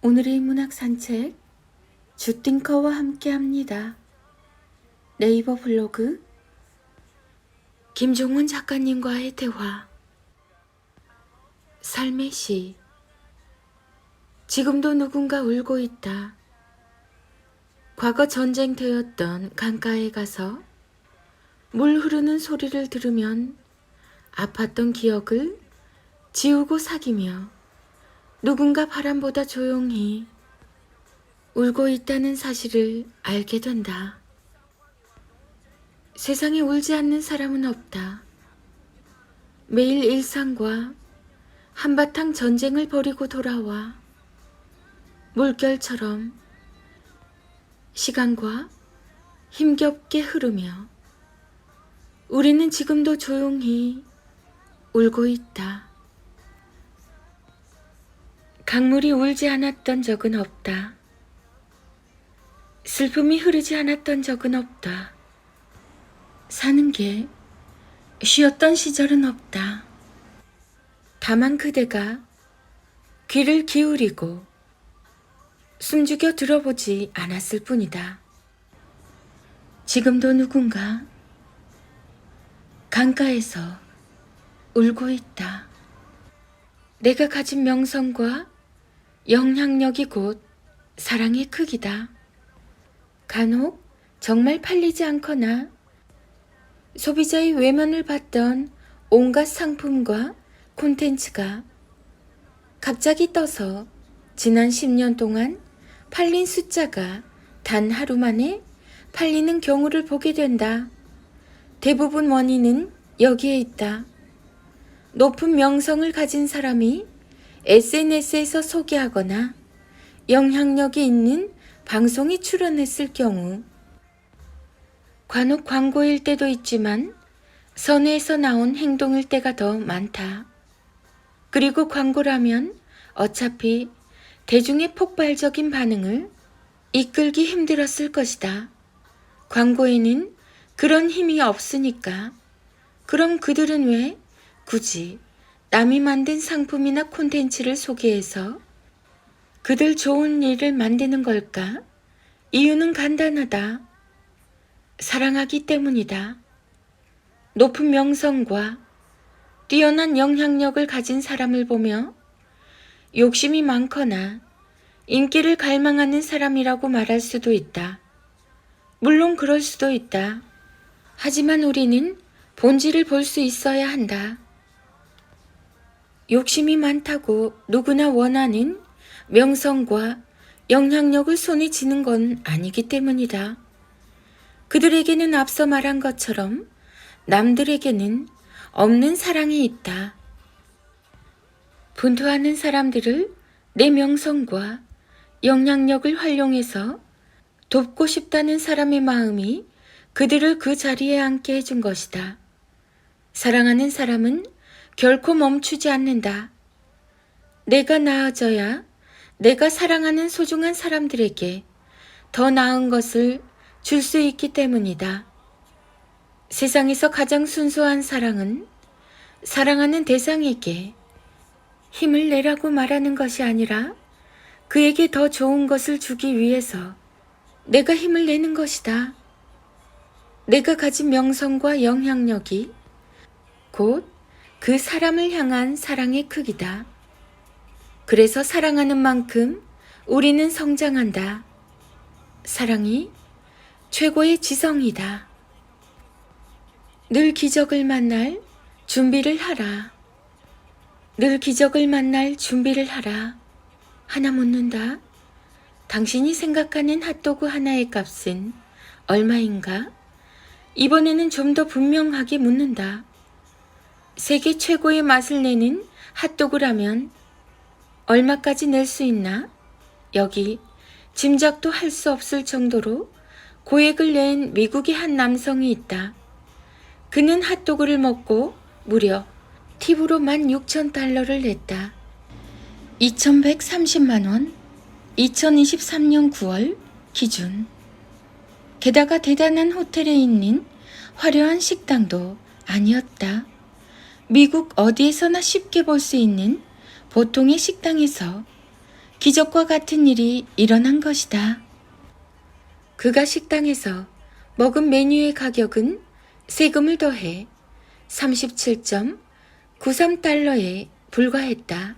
오늘의 문학 산책 주띵커와 함께합니다. 네이버 블로그 김종훈 작가님과의 대화. 삶의 시. 지금도 누군가 울고 있다. 과거 전쟁터였던 강가에 가서 물 흐르는 소리를 들으면 아팠던 기억을 지우고 사귀며 누군가 바람보다 조용히 울고 있다는 사실을 알게 된다. 세상에 울지 않는 사람은 없다. 매일 일상과 한바탕 전쟁을 벌이고 돌아와 물결처럼 시간과 힘겹게 흐르며 우리는 지금도 조용히 울고 있다. 강물이 울지 않았던 적은 없다. 슬픔이 흐르지 않았던 적은 없다. 사는 게 쉬었던 시절은 없다. 다만 그대가 귀를 기울이고 숨죽여 들어보지 않았을 뿐이다. 지금도 누군가 강가에서 울고 있다. 내가 가진 명성과 영향력이 곧 사랑의 크기다. 간혹 정말 팔리지 않거나 소비자의 외면을 받던 온갖 상품과 콘텐츠가 갑자기 떠서 지난 10년 동안 팔린 숫자가 단 하루 만에 팔리는 경우를 보게 된다. 대부분 원인은 여기에 있다. 높은 명성을 가진 사람이 SNS에서 소개하거나 영향력이 있는 방송에 출연했을 경우, 간혹 광고일 때도 있지만 선의에서 나온 행동일 때가 더 많다. 그리고 광고라면 어차피 대중의 폭발적인 반응을 이끌기 힘들었을 것이다. 광고에는 그런 힘이 없으니까. 그럼 그들은 왜 굳이 남이 만든 상품이나 콘텐츠를 소개해서 그들 좋은 일을 만드는 걸까? 이유는 간단하다. 사랑하기 때문이다. 높은 명성과 뛰어난 영향력을 가진 사람을 보며 욕심이 많거나 인기를 갈망하는 사람이라고 말할 수도 있다. 물론 그럴 수도 있다. 하지만 우리는 본질을 볼 수 있어야 한다. 욕심이 많다고 누구나 원하는 명성과 영향력을 손에 쥐는 건 아니기 때문이다. 그들에게는 앞서 말한 것처럼 남들에게는 없는 사랑이 있다. 분투하는 사람들을 내 명성과 영향력을 활용해서 돕고 싶다는 사람의 마음이 그들을 그 자리에 앉게 해준 것이다. 사랑하는 사람은 결코 멈추지 않는다. 내가 나아져야 내가 사랑하는 소중한 사람들에게 더 나은 것을 줄 수 있기 때문이다. 세상에서 가장 순수한 사랑은 사랑하는 대상에게 힘을 내라고 말하는 것이 아니라 그에게 더 좋은 것을 주기 위해서 내가 힘을 내는 것이다. 내가 가진 명성과 영향력이 곧 그 사람을 향한 사랑의 크기다. 그래서 사랑하는 만큼 우리는 성장한다. 사랑이 최고의 지성이다. 늘 기적을 만날 준비를 하라. 늘 기적을 만날 준비를 하라. 하나 묻는다. 당신이 생각하는 핫도그 하나의 값은 얼마인가? 이번에는 좀 더 분명하게 묻는다. 세계 최고의 맛을 내는 핫도그라면 얼마까지 낼 수 있나? 여기 짐작도 할 수 없을 정도로 고액을 낸 미국의 한 남성이 있다. 그는 핫도그를 먹고 무려 팁으로 16,000달러를 냈다. 2,130만 원, 2023년 9월 기준. 게다가 대단한 호텔에 있는 화려한 식당도 아니었다. 미국 어디에서나 쉽게 볼 수 있는 보통의 식당에서 기적과 같은 일이 일어난 것이다. 그가 식당에서 먹은 메뉴의 가격은 세금을 더해 37.93달러에 불과했다.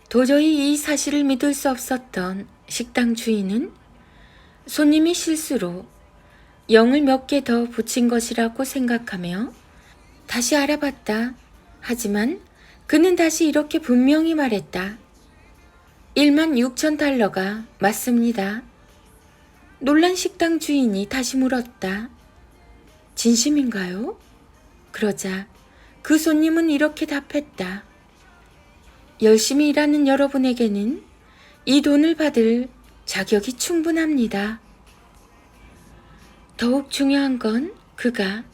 도저히 이 사실을 믿을 수 없었던 식당 주인은 손님이 실수로 0을 몇 개 더 붙인 것이라고 생각하며 다시 알아봤다. 하지만 그는 다시 이렇게 분명히 말했다. 16,000달러가 맞습니다. 놀란 식당 주인이 다시 물었다. 진심인가요? 그러자 그 손님은 이렇게 답했다. 열심히 일하는 여러분에게는 이 돈을 받을 자격이 충분합니다. 더욱 중요한 건 그가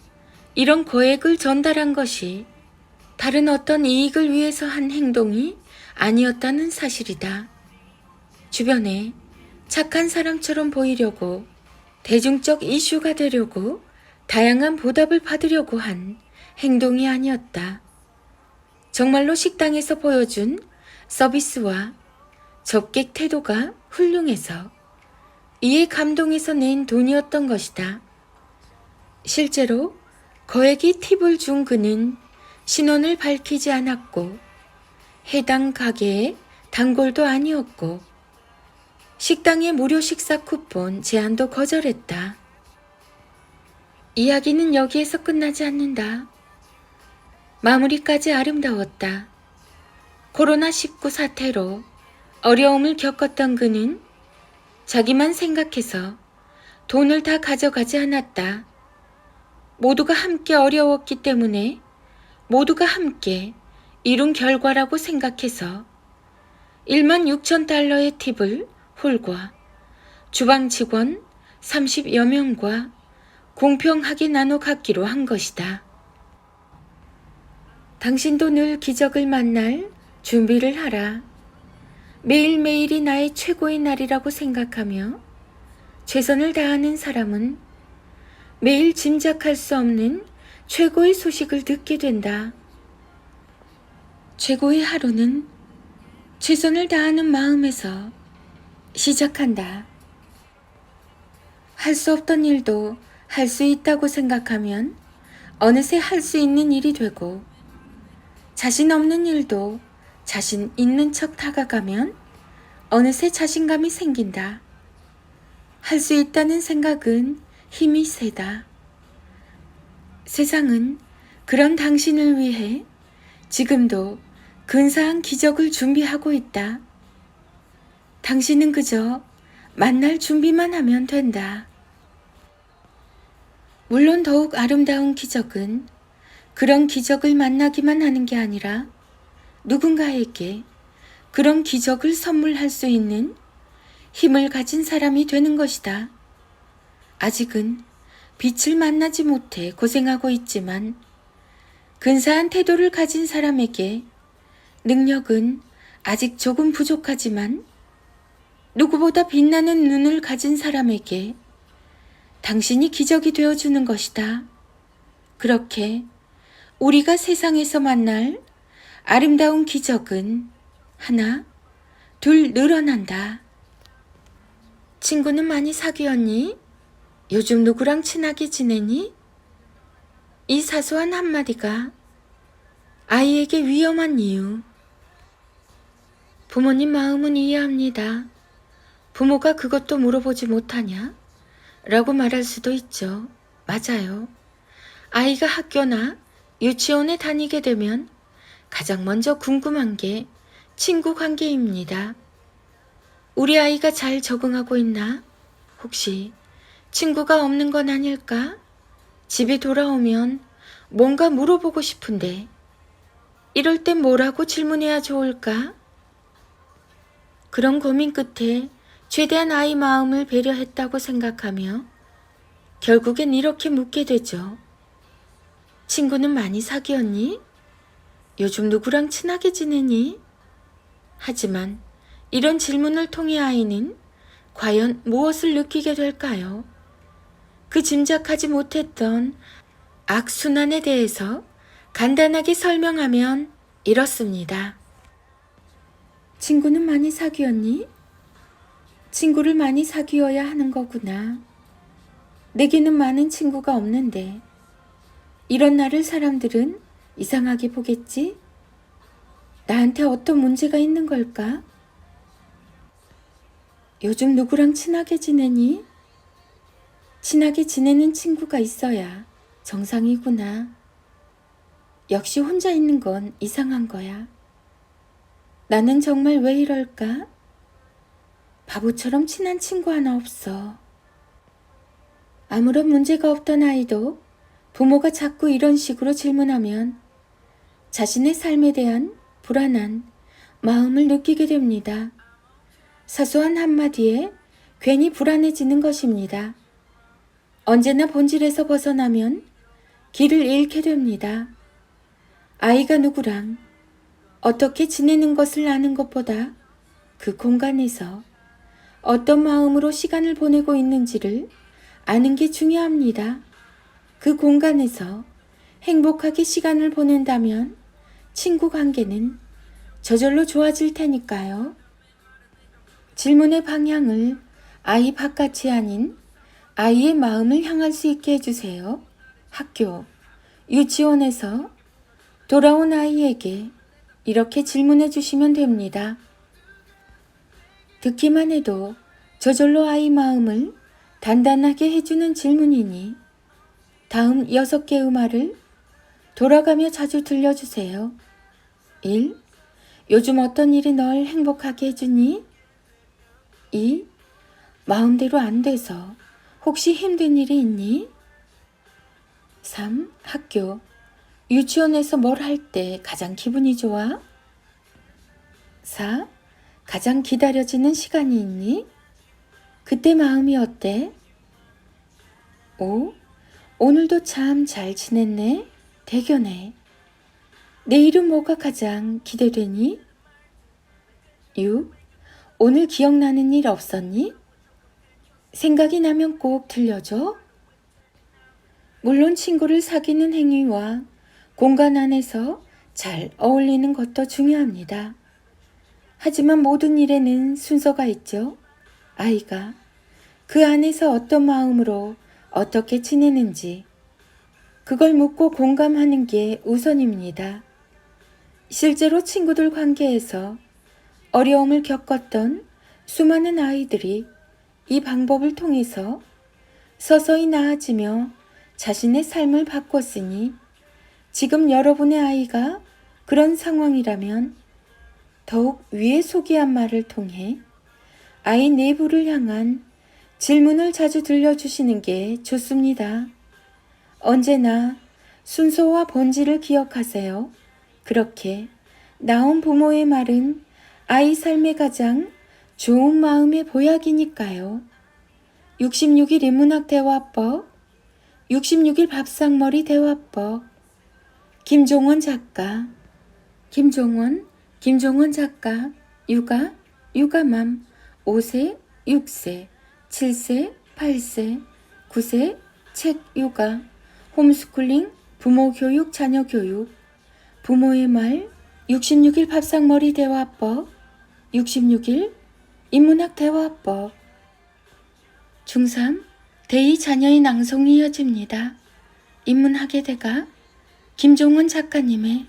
이런 거액을 전달한 것이 다른 어떤 이익을 위해서 한 행동이 아니었다는 사실이다. 주변에 착한 사람처럼 보이려고, 대중적 이슈가 되려고, 다양한 보답을 받으려고 한 행동이 아니었다. 정말로 식당에서 보여준 서비스와 접객 태도가 훌륭해서 이에 감동해서 낸 돈이었던 것이다. 실제로 거액의 팁을 준 그는 신원을 밝히지 않았고 해당 가게의 단골도 아니었고 식당의 무료 식사 쿠폰 제안도 거절했다. 이야기는 여기에서 끝나지 않는다. 마무리까지 아름다웠다. 코로나19 사태로 어려움을 겪었던 그는 자기만 생각해서 돈을 다 가져가지 않았다. 모두가 함께 어려웠기 때문에 모두가 함께 이룬 결과라고 생각해서 16,000달러의 팁을 홀과 주방 직원 30여 명과 공평하게 나눠 갖기로 한 것이다. 당신도 늘 기적을 만날 준비를 하라. 매일매일이 나의 최고의 날이라고 생각하며 최선을 다하는 사람은 매일 짐작할 수 없는 최고의 소식을 듣게 된다. 최고의 하루는 최선을 다하는 마음에서 시작한다. 할 수 없던 일도 할 수 있다고 생각하면 어느새 할 수 있는 일이 되고 자신 없는 일도 자신 있는 척 다가가면 어느새 자신감이 생긴다. 할 수 있다는 생각은 힘이 세다. 세상은 그런 당신을 위해 지금도 근사한 기적을 준비하고 있다. 당신은 그저 만날 준비만 하면 된다. 물론 더욱 아름다운 기적은 그런 기적을 만나기만 하는 게 아니라 누군가에게 그런 기적을 선물할 수 있는 힘을 가진 사람이 되는 것이다. 아직은 빛을 만나지 못해 고생하고 있지만 근사한 태도를 가진 사람에게 능력은 아직 조금 부족하지만 누구보다 빛나는 눈을 가진 사람에게 당신이 기적이 되어주는 것이다. 그렇게 우리가 세상에서 만날 아름다운 기적은 하나, 둘 늘어난다. 친구는 많이 사귀었니? 요즘 누구랑 친하게 지내니? 이 사소한 한마디가 아이에게 위험한 이유. 부모님 마음은 이해합니다. 부모가 그것도 물어보지 못하냐? 라고 말할 수도 있죠. 맞아요. 아이가 학교나 유치원에 다니게 되면 가장 먼저 궁금한 게 친구 관계입니다. 우리 아이가 잘 적응하고 있나? 혹시 친구가 없는 건 아닐까? 집에 돌아오면 뭔가 물어보고 싶은데 이럴 땐 뭐라고 질문해야 좋을까? 그런 고민 끝에 최대한 아이 마음을 배려했다고 생각하며 결국엔 이렇게 묻게 되죠. 친구는 많이 사귀었니? 요즘 누구랑 친하게 지내니? 하지만 이런 질문을 통해 아이는 과연 무엇을 느끼게 될까요? 그 짐작하지 못했던 악순환에 대해서 간단하게 설명하면 이렇습니다. 친구는 많이 사귀었니? 친구를 많이 사귀어야 하는 거구나. 내게는 많은 친구가 없는데 이런 나를 사람들은 이상하게 보겠지? 나한테 어떤 문제가 있는 걸까? 요즘 누구랑 친하게 지내니? 친하게 지내는 친구가 있어야 정상이구나. 역시 혼자 있는 건 이상한 거야. 나는 정말 왜 이럴까? 바보처럼 친한 친구 하나 없어. 아무런 문제가 없던 아이도 부모가 자꾸 이런 식으로 질문하면 자신의 삶에 대한 불안한 마음을 느끼게 됩니다. 사소한 한마디에 괜히 불안해지는 것입니다. 언제나 본질에서 벗어나면 길을 잃게 됩니다. 아이가 누구랑 어떻게 지내는 것을 아는 것보다 그 공간에서 어떤 마음으로 시간을 보내고 있는지를 아는 게 중요합니다. 그 공간에서 행복하게 시간을 보낸다면 친구 관계는 저절로 좋아질 테니까요. 질문의 방향을 아이 바깥이 아닌 아이의 마음을 향할 수 있게 해주세요. 학교, 유치원에서 돌아온 아이에게 이렇게 질문해 주시면 됩니다. 듣기만 해도 저절로 아이 마음을 단단하게 해주는 질문이니 다음 6개의 말을 돌아가며 자주 들려주세요. 1. 요즘 어떤 일이 널 행복하게 해주니? 2. 마음대로 안 돼서 혹시 힘든 일이 있니? 3. 학교, 유치원에서 뭘 할 때 가장 기분이 좋아? 4. 가장 기다려지는 시간이 있니? 그때 마음이 어때? 5. 오늘도 참 잘 지냈네? 대견해. 내일은 뭐가 가장 기대되니? 6. 오늘 기억나는 일 없었니? 생각이 나면 꼭 들려줘. 물론 친구를 사귀는 행위와 공간 안에서 잘 어울리는 것도 중요합니다. 하지만 모든 일에는 순서가 있죠. 아이가 그 안에서 어떤 마음으로 어떻게 지내는지 그걸 묻고 공감하는 게 우선입니다. 실제로 친구들 관계에서 어려움을 겪었던 수많은 아이들이 이 방법을 통해서 서서히 나아지며 자신의 삶을 바꿨으니 지금 여러분의 아이가 그런 상황이라면 더욱 위에 소개한 말을 통해 아이 내부를 향한 질문을 자주 들려주시는 게 좋습니다. 언제나 순서와 본질을 기억하세요. 그렇게 나온 부모의 말은 아이 삶의 가장 좋은 마음의 보약이니까요. 66일 인문학 대화법, 66일 밥상머리 대화법, 김종원 작가, 김종원 작가, 육아맘, 5세, 6세, 7세, 8세, 9세, 책 육아, 홈스쿨링, 부모 교육, 자녀 교육, 부모의 말, 66일 밥상머리 대화법, 66일 인문학 대화법. 중3 대2 자녀의 낭송이 이어집니다. 인문학의 대가 김종원 작가님의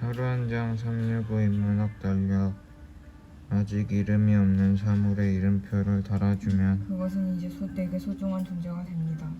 하루 한 장 365 인문학 달력. 아직 이름이 없는 사물의 이름표를 달아주면 그것은 이제 내게 소중한 존재가 됩니다.